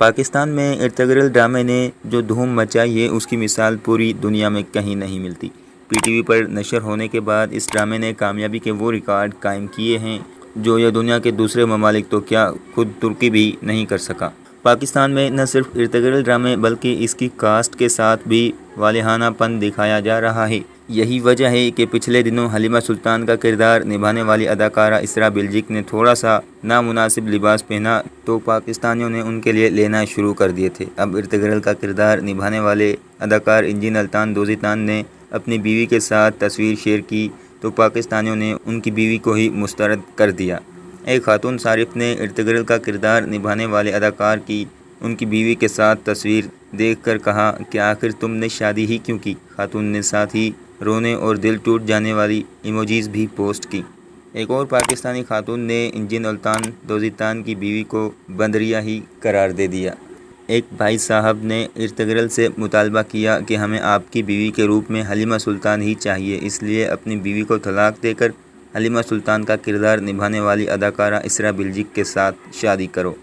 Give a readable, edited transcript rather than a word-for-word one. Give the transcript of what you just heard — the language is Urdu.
پاکستان میں ارطغرل ڈرامے نے جو دھوم مچائی ہے اس کی مثال پوری دنیا میں کہیں نہیں ملتی۔ پی ٹی وی پر نشر ہونے کے بعد اس ڈرامے نے کامیابی کے وہ ریکارڈ قائم کیے ہیں جو یہ دنیا کے دوسرے ممالک تو کیا خود ترکی بھی نہیں کر سکا۔ پاکستان میں نہ صرف ارطغرل ڈرامے بلکہ اس کی کاسٹ کے ساتھ بھی والہانہ پن دکھایا جا رہا ہے۔ یہی وجہ ہے کہ پچھلے دنوں حلیمہ سلطان کا کردار نبھانے والی اداکارہ اسراء بلچک نے تھوڑا سا نامناسب لباس پہنا تو پاکستانیوں نے ان کے لیے لینا شروع کر دیے تھے۔ اب ارطغرل کا کردار نبھانے والے اداکار انجین الطان دوزیطان نے اپنی بیوی کے ساتھ تصویر شیئر کی تو پاکستانیوں نے ان کی بیوی کو ہی مسترد کر دیا۔ ایک خاتون صارف نے ارطغرل کا کردار نبھانے والے اداکار کی ان کی بیوی کے ساتھ تصویر دیکھ کر کہا کہ آخر تم نے شادی ہی کیوں کی۔ خاتون نے ساتھ ہی رونے اور دل ٹوٹ جانے والی ایموجیز بھی پوسٹ کی۔ ایک اور پاکستانی خاتون نے انجین الطان دوزیطان کی بیوی کو بندریہ ہی قرار دے دیا۔ ایک بھائی صاحب نے ارطغرل سے مطالبہ کیا کہ ہمیں آپ کی بیوی کے روپ میں حلیمہ سلطان ہی چاہیے، اس لیے اپنی بیوی کو طلاق دے کر حلیمہ سلطان کا کردار نبھانے والی اداکارہ اسراء بلچک کے ساتھ شادی کرو۔